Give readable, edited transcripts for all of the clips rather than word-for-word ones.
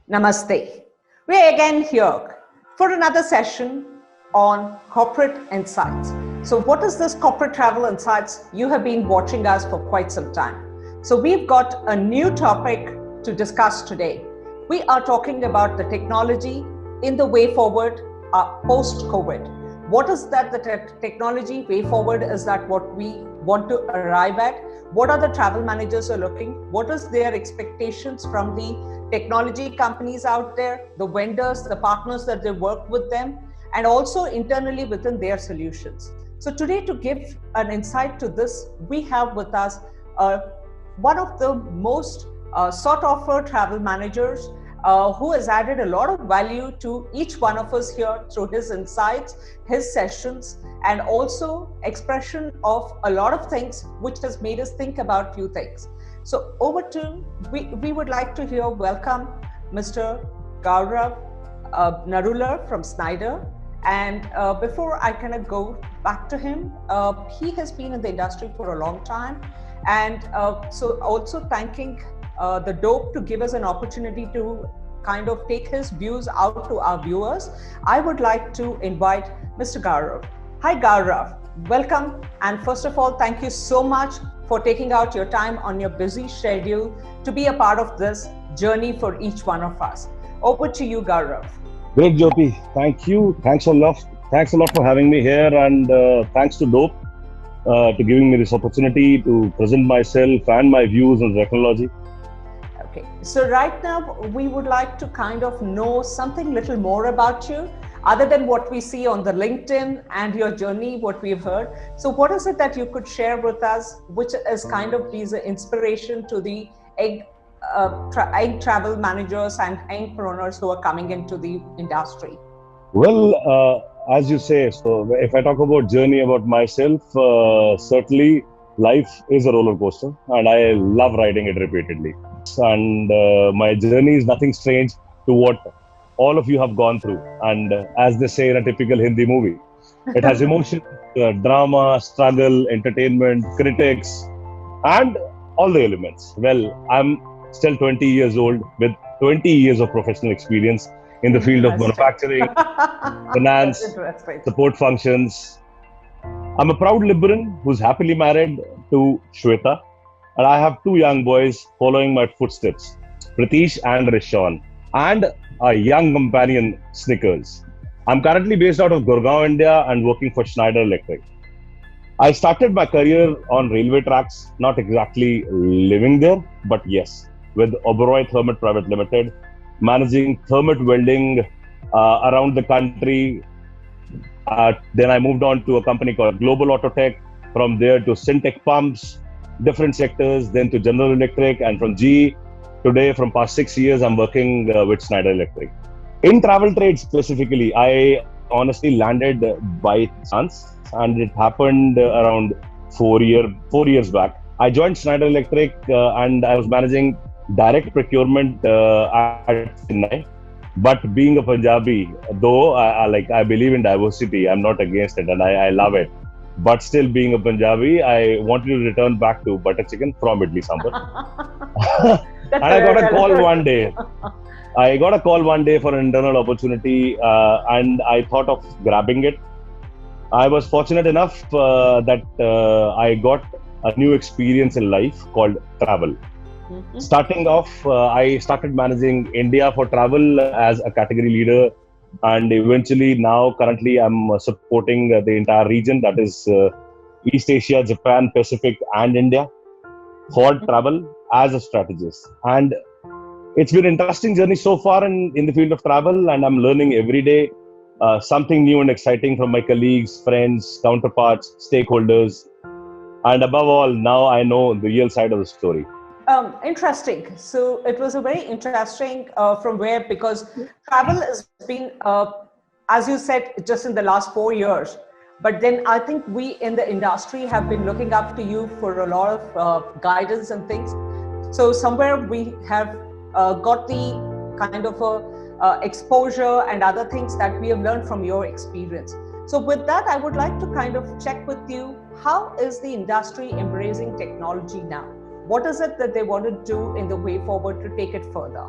Namaste. We're again here for another session on corporate insights. So, what is this corporate travel insights? You have been watching us for quite some time. So, we've got a new topic to discuss today. We are talking about the technology in the way forward post COVID. What is that the technology way forward? Is that what we want to arrive at? What are the travel managers are looking? What is their expectations from the technology companies out there, the vendors, the partners that they work with them, and also internally within their solutions? So today, to give an insight to this, we have with us one of the most sought after travel managers who has added a lot of value to each one of us here through his insights, his sessions, and also expression of a lot of things which has made us think about few things. So over to, we would like to hear, welcome Mr. Gaurav Narula from Schneider. And before I kind of go back to him, he has been in the industry for a long time. And so also thanking the DOPE to give us an opportunity to kind of take his views out to our viewers. I would like to invite Mr. Gaurav. Hi Gaurav, welcome. And first of all, thank you so much for taking out your time on your busy schedule to be a part of this journey for each one of us. Over to you, Gaurav. Great, Jyothi. Thank you. Thanks a lot. Thanks a lot for having me here, and thanks to DOPE to giving me this opportunity to present myself and my views on technology. Okay, so right now we would like to kind of know something little more about you, other than what we see on the LinkedIn and your journey, what we've heard. So what is it that you could share with us, which is kind of be the inspiration to the young travel managers and entrepreneurs who are coming into the industry? Well, as you say, so if I talk about journey about myself, certainly life is a roller coaster, and I love riding it repeatedly. And my journey is nothing strange to what all of you have gone through. And as they say in a typical Hindi movie, it has emotion, drama, struggle, entertainment, critics, and all the elements. Well, I'm still 20 years old with 20 years of professional experience in the field of manufacturing, finance, support functions. I'm a proud Libran who's happily married to Shweta, and I have two young boys following my footsteps, Pratish and Rishon, and a young companion, Snickers. I'm currently based out of Gurgaon, India, and working for Schneider Electric. I started my career on railway tracks, not exactly living there, but yes, with Oberoi Thermit Private Limited, managing thermit welding around the country. Then I moved on to a company called Global Autotech. From there to Syntec Pumps, different sectors, then to General Electric, and from GE. Today, from past 6 years, I'm working with Schneider Electric. In travel trade specifically, I honestly landed by chance, and it happened around 4 years back. I joined Schneider Electric and I was managing direct procurement at Chennai. But being a Punjabi, though I believe in diversity, I'm not against it, and I love it. But still, being a Punjabi, I wanted to return back to butter chicken from Idli Sambar. And I got a call one day. I got a call one day for an internal opportunity, and I thought of grabbing it. I was fortunate enough that I got a new experience in life called travel. Mm-hmm. Starting off, I started managing India for travel as a category leader, and eventually now currently I'm supporting the entire region, that is East Asia, Japan, Pacific, and India for travel as a strategist. And it's been an interesting journey so far in the field of travel, and I'm learning every day something new and exciting from my colleagues, friends, counterparts, stakeholders, and above all, now I know the real side of the story. Interesting. So it was a very interesting from where, because travel has been, as you said, just in the last 4 years. But then I think we in the industry have been looking up to you for a lot of guidance and things. So somewhere we have got the kind of exposure and other things that we have learned from your experience. So with that, I would like to kind of check with you, how is the industry embracing technology now? What is it that they want to do in the way forward to take it further?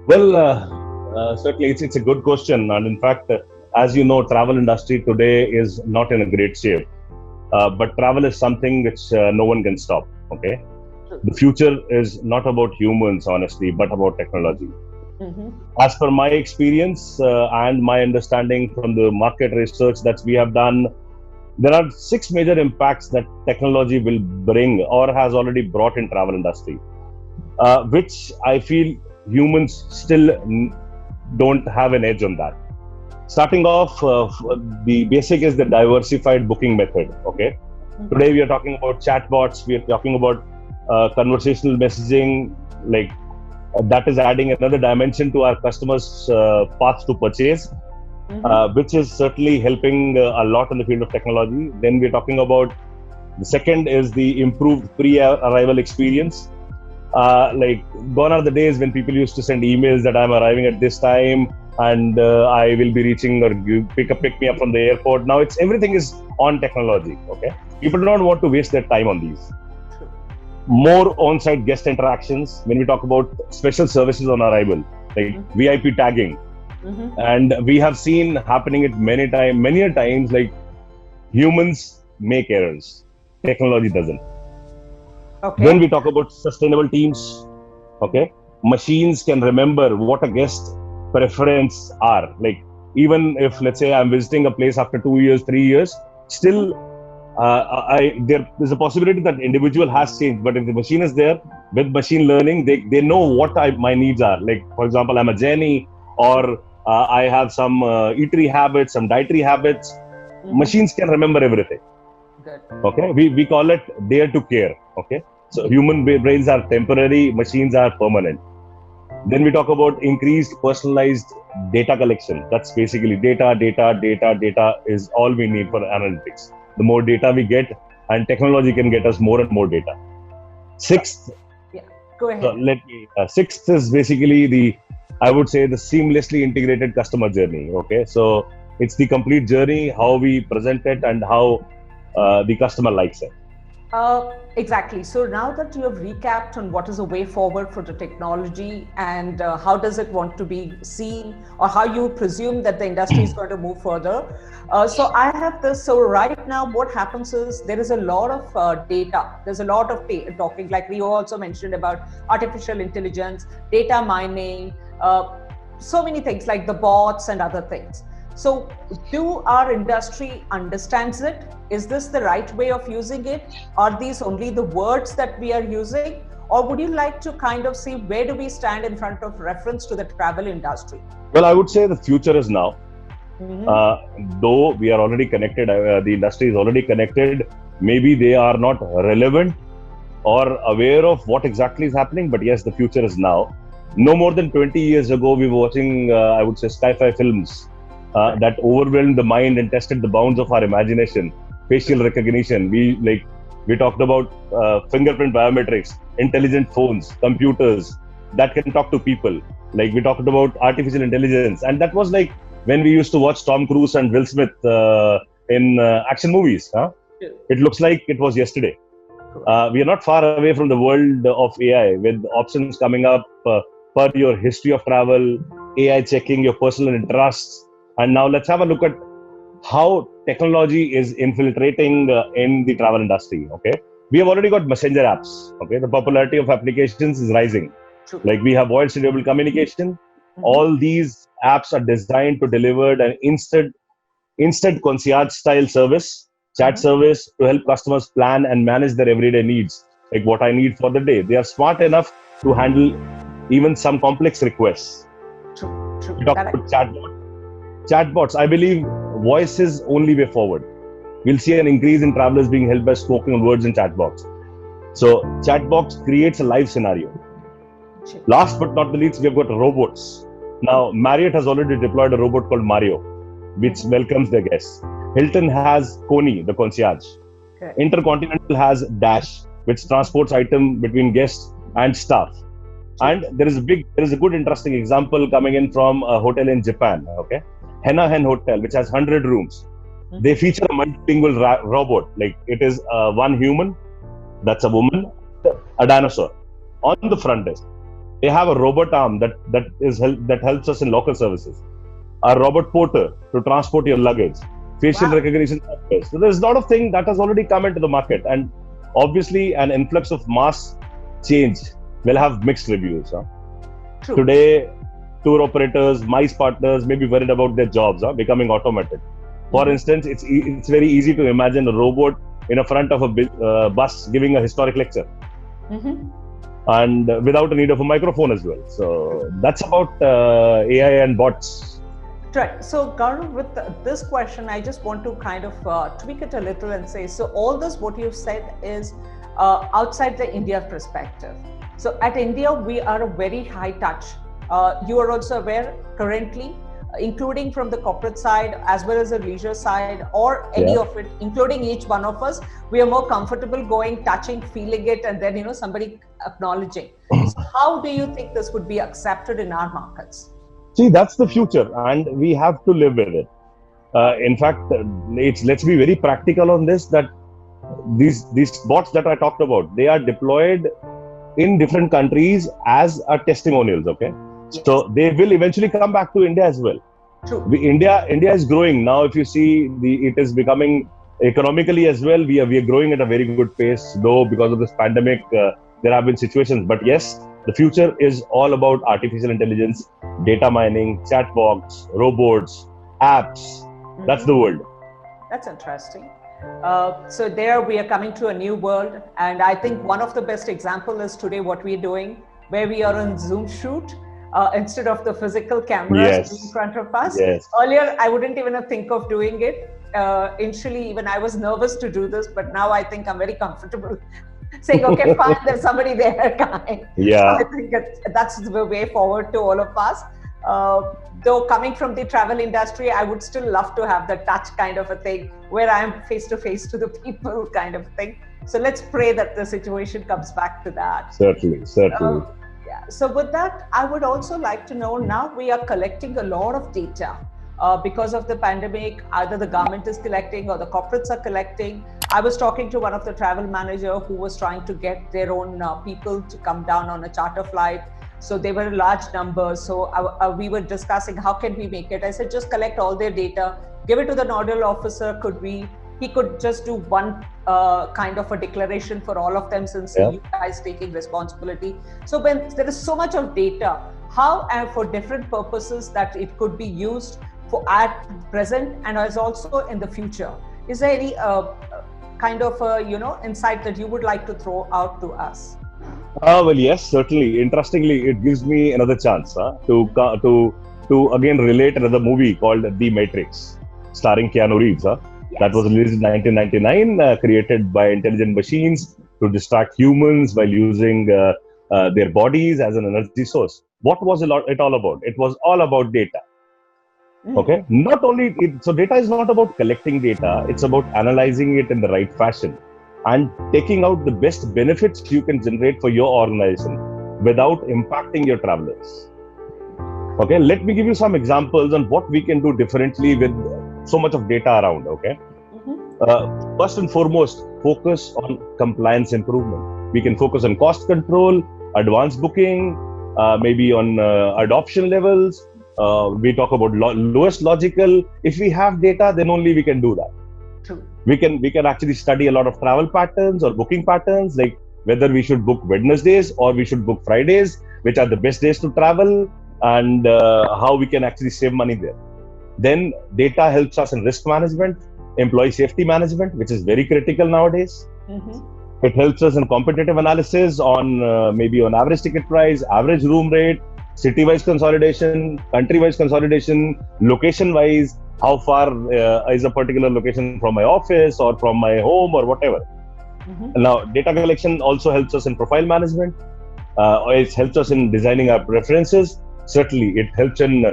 Well, certainly it's a good question, and in fact, as you know, travel industry today is not in a great shape. But travel is something which no one can stop. Okay, the future is not about humans, honestly, but about technology. Mm-hmm. As per my experience and my understanding from the market research that we have done, there are six major impacts that technology will bring or has already brought in travel industry, which I feel humans still don't have an edge on that. Starting off, the basic is the diversified booking method. Okay, today we are talking about chatbots, we are talking about conversational messaging, like that is adding another dimension to our customers' path to purchase, which is certainly helping a lot in the field of technology. Then we're talking about the second is the improved pre-arrival experience. Like gone are the days when people used to send emails that I'm arriving at this time and I will be reaching, or you pick me up from the airport. Now it's everything is on technology. Okay, people don't want to waste their time on these. More on-site guest interactions when we talk about special services on arrival, like VIP tagging, and we have seen happening it many a times. Like humans make errors, technology doesn't. Okay. When we talk about sustainable teams, okay, machines can remember what a guest preference are. Like even if let's say I'm visiting a place after 2 years, 3 years, still there is a possibility that individual has changed. But if the machine is there with machine learning, they know what my needs are. Like for example, I'm a Jenny, or I have some eatery habits, some dietary habits. Machines can remember everything. Good. Okay, we call it dare to care. Okay, so human brains are temporary, machines are permanent. Then we talk about increased personalized data collection. That's basically data is all we need for analytics. The more data we get, and technology can get us more and more data. Sixth, go ahead. Sixth is basically I would say the seamlessly integrated customer journey. Okay, so it's the complete journey, how we present it and how the customer likes it. Exactly. So now that you have recapped on what is the way forward for the technology and how does it want to be seen, or how you presume that the industry is going to move further. So I have this. So right now what happens is there is a lot of data. There's a lot of talking, like we also mentioned about artificial intelligence, data mining, so many things like the bots and other things. So do our industry understands it? Is this the right way of using it? Are these only the words that we are using? Or would you like to kind of see where do we stand in front of reference to the travel industry? Well, I would say the future is now. Though we are already connected, the industry is already connected. Maybe they are not relevant or aware of what exactly is happening, but yes, the future is now. No more than 20 years ago, we were watching, I would say, sci-fi films that overwhelmed the mind and tested the bounds of our imagination. Facial recognition. We talked about fingerprint biometrics, intelligent phones, computers that can talk to people. Like we talked about artificial intelligence, and that was like when we used to watch Tom Cruise and Will Smith in action movies. It looks like it was yesterday. We are not far away from the world of AI, with options coming up per your history of travel, AI checking your personal interests. And now let's have a look at how technology is infiltrating in the travel industry. Okay, we have already got messenger apps. Okay, the popularity of applications is rising. True. Like we have voice readable communication. All these apps are designed to deliver an instant concierge style service, chat service, to help customers plan and manage their everyday needs, like what I need for the day. They are smart enough to handle even some complex requests. True. We talk about chatbots. I believe voice is only way forward. We'll see an increase in travelers being helped by spoken words in chatbots. So chatbots creates a live scenario. Last but not the least, we've got robots. Now, Marriott has already deployed a robot called Mario, which welcomes their guests. Hilton has Coney, the concierge. Okay. Intercontinental has Dash, which transports items between guests and staff. And there is a good interesting example coming in from a hotel in Japan. Okay, Henna Hen Hotel, which has 100 rooms. They feature a multilingual robot. Like it is one human, that's a woman, a dinosaur on the front desk. They have a robot arm that helps us in local services. A robot porter to transport your luggage. Facial recognition software. So there's a lot of things that has already come into the market, and obviously an influx of mass change will have mixed reviews. True. Today, tour operators, MICE partners may be worried about their jobs becoming automated. For instance, it's very easy to imagine a robot in the front of a bus giving a historic lecture, and without the need of a microphone as well. So that's about AI and bots. Right. So, Gaurav, with this question, I just want to kind of tweak it a little and say, so all this, what you've said is outside the India perspective. So at India, we are a very high touch. You are also aware currently, including from the corporate side, as well as the leisure side, or any of it, including each one of us, we are more comfortable going, touching, feeling it, and then, somebody acknowledging. So how do you think this would be accepted in our markets? See, that's the future, and we have to live with it. In fact, let's be very practical on this, that these bots that I talked about, they are deployed in different countries as testimonials, okay? Yes. So they will eventually come back to India as well. True. India is growing now. If you see, it is becoming economically as well. We are growing at a very good pace, though because of this pandemic, there have been situations. But yes, the future is all about artificial intelligence, data mining, chatbots, robots, apps. That's the world. That's interesting. So there we are coming to a new world. And I think one of the best example is today what we're doing, where we are on Zoom shoot instead of the physical cameras in front of us. Yes. Earlier, I wouldn't even think of doing it. Initially, even I was nervous to do this, but now I think I'm very comfortable saying, okay, fine, there's somebody there, kind. Yeah. So I think that's the way forward to all of us. Though coming from the travel industry, I would still love to have the touch kind of a thing where I'm face to face to the people kind of thing. So let's pray that the situation comes back to that. Certainly. Yeah. So with that, I would also like to know, now we are collecting a lot of data. Because of the pandemic, either the government is collecting or the corporates are collecting. I was talking to one of the travel manager who was trying to get their own people to come down on a charter flight. So they were large numbers. So we were discussing how can we make it. I said, just collect all their data, give it to the nodal officer. He could just do one kind of a declaration for all of them, since you guys taking responsibility. So when there is so much of data, how and for different purposes that it could be used for at present and as also in the future, is there any kind of insight that you would like to throw out to us? Well, yes, certainly. Interestingly, it gives me another chance to again relate another movie called The Matrix, starring Keanu Reeves. Yes. That was released in 1999, created by intelligent machines to distract humans while using their bodies as an energy source. What was it all about? It was all about data. Okay, not only so data is not about collecting data, it's about analyzing it in the right fashion and taking out the best benefits you can generate for your organization without impacting your travelers. Okay, let me give you some examples on what we can do differently with so much of data around. Okay, first and foremost, focus on compliance improvement. We can focus on cost control, advanced booking, maybe on adoption levels. We talk about lowest logical. If we have data, then only we can do that. True. We can actually study a lot of travel patterns or booking patterns, like whether we should book Wednesdays or we should book Fridays, which are the best days to travel, and how we can actually save money there. Then data helps us in risk management, employee safety management, which is very critical nowadays. It helps us in competitive analysis on maybe on average ticket price, average room rate, city-wise consolidation, country-wise consolidation, location-wise, how far is a particular location from my office or from my home or whatever. Now, data collection also helps us in profile management. It helps us in designing our preferences. Certainly, it helps in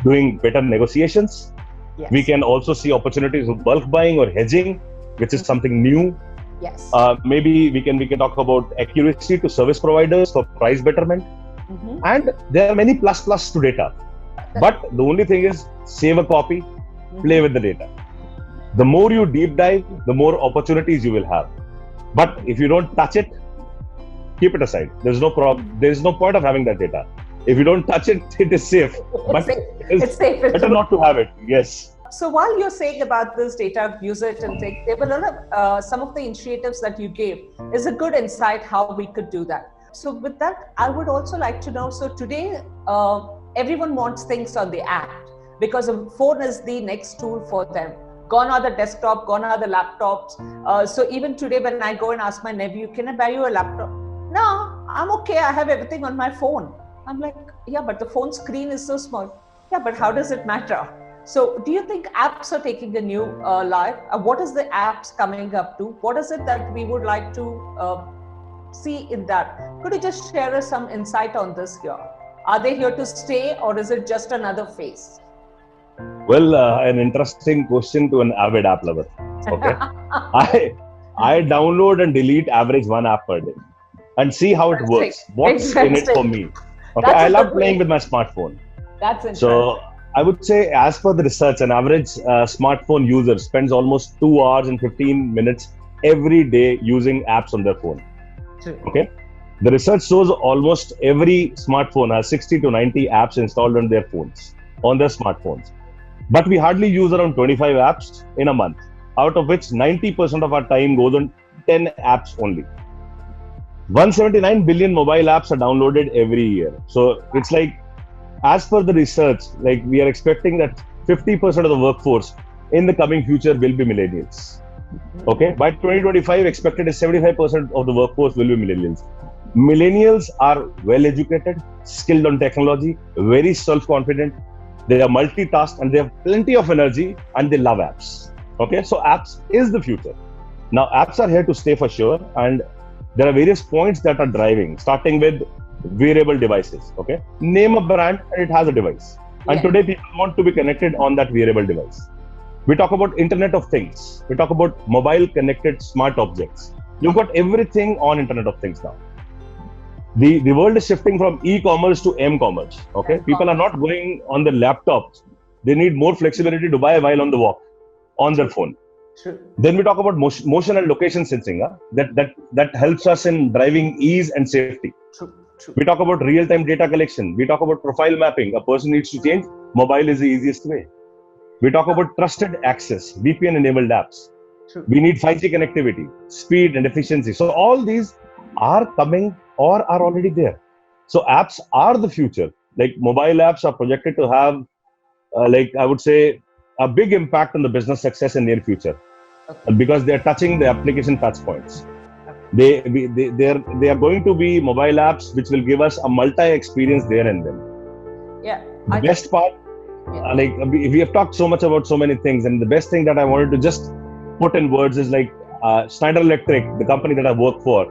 doing better negotiations. Yes. We can also see opportunities of bulk buying or hedging, which is something new. Yes. Maybe we can talk about accuracy to service providers for price betterment. And there are many plus to data. But the only thing is, save a copy, play with the data. The more you deep dive, the more opportunities you will have. But if you don't touch it, keep it aside. There's no problem. There's no point of having that data. If you don't touch it, it is safe. But it's safe. Better not to have it. Yes. So while you're saying about this data, use it and take, there were a lot of, some of the initiatives that you gave is a good insight how we could do that. So with that, I would also like to know, so today, everyone wants things on the app because a phone is the next tool for them. Gone are the desktop, gone are the laptops. So even today when I go and ask my nephew, can I buy you a laptop? No, I'm okay. I have everything on my phone. I'm like, yeah, but the phone screen is so small. Yeah, but how does it matter? So do you think apps are taking a new life? What is the apps coming up to? What is it that we would like to see in that? Could you just share us some insight on this here? Are they here to stay or is it just another phase? Well, an interesting question to an avid app lover. Okay. I download and delete average one app per day and see how it works. What's in it for me? Okay. I love playing with my smartphone. That's interesting. So I would say, as per the research, an average smartphone user spends almost 2 hours and 15 minutes every day using apps on their phone. True. Okay. The research shows almost every smartphone has 60 to 90 apps installed on their phones, on their smartphones. But we hardly use around 25 apps in a month, out of which 90% of our time goes on 10 apps only. 179 billion mobile apps are downloaded every year. So it's like, as per the research, like we are expecting that 50% of the workforce in the coming future will be millennials. Okay, by 2025, expected is 75% of the workforce will be millennials. Millennials are well educated, skilled on technology, very self-confident. They are multitask and they have plenty of energy and they love apps. Okay, so apps is the future. Now, apps are here to stay for sure, and there are various points that are driving, starting with wearable devices. Okay, name a brand and it has a device. And today people want to be connected on that wearable device. We talk about Internet of Things. We talk about mobile connected smart objects. You've got everything on Internet of Things now. The world is shifting from e-commerce to m-commerce. Okay, people are not going on their laptops. They need more flexibility to buy while on the walk, on their phone. True. Then we talk about motion and location sensing. That helps us in driving ease and safety. True. We talk about real-time data collection. We talk about profile mapping. A person needs to change. Mobile is the easiest way. We talk about trusted access, VPN-enabled apps. True. We need 5G connectivity, speed and efficiency. So all these are coming or are already there. So apps are the future. Like mobile apps are projected to have, like I would say, a big impact on the business success in near future, because they are touching the application touch points. They are going to be mobile apps which will give us a multi-experience there and then. Yeah. The best part, like we have talked so much about so many things, and the best thing that I wanted to just put in words is like Schneider Electric, the company that I work for.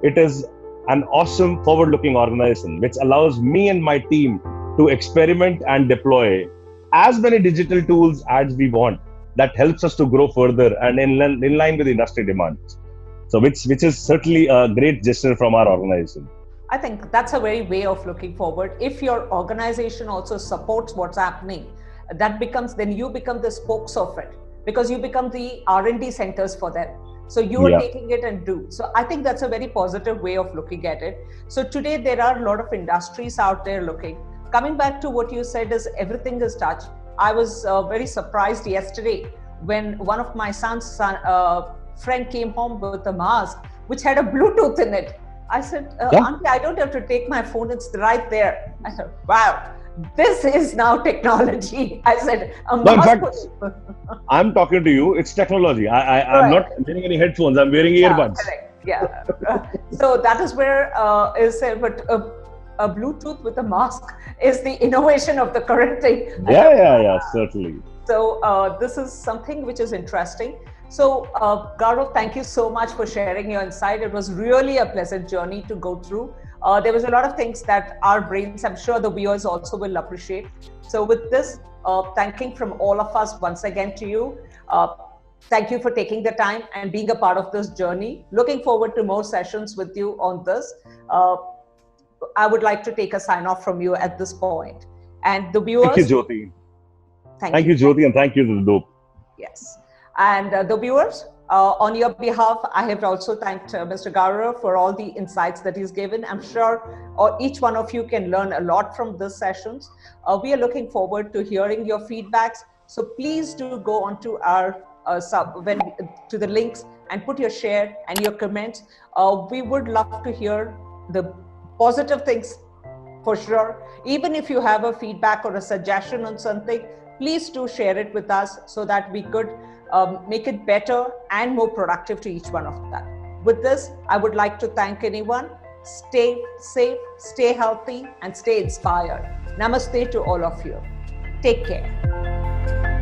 It is an awesome forward-looking organization which allows me and my team to experiment and deploy as many digital tools as we want. That helps us to grow further and in line with industry demands. So which is certainly a great gesture from our organization. I think that's a very way of looking forward. If your organization also supports what's happening, that becomes, then you become the spokes of it, because you become the R&D centers for them. So you are taking it and do. So I think that's a very positive way of looking at it. So today there are a lot of industries out there looking. Coming back to what you said is everything is touch. I was very surprised yesterday when one of my son's friend came home with a mask which had a Bluetooth in it. I said, Auntie, I don't have to take my phone. It's right there. I said, wow, this is now technology. I said, in fact, I'm talking to you. It's technology. I'm not wearing any headphones. I'm wearing earbuds. Correct. Yeah. So that is where but a Bluetooth with a mask is the innovation of the current thing. Yeah, certainly. So this is something which is interesting. So Gaurav, thank you so much for sharing your insight. It was really a pleasant journey to go through. There was a lot of things that our brains, I'm sure the viewers also will appreciate. So with this, thanking from all of us once again to you. Thank you for taking the time and being a part of this journey. Looking forward to more sessions with you on this. I would like to take a sign off from you at this point. And the viewers. Thank you, Jyothi. Thank you, Jyothi, and thank you to the dope. Yes. And the viewers, On your behalf, I have also thanked Mr. Gaurav for all the insights that he's given. I'm sure each one of you can learn a lot from these sessions. We are looking forward to hearing your feedbacks. So please do go onto our to the links and put your share and your comments. We would love to hear the positive things for sure. Even if you have a feedback or a suggestion on something, please do share it with us so that we could make it better and more productive to each one of that. With this, I would like to thank anyone. Stay safe, stay healthy, and stay inspired. Namaste to all of you. Take care.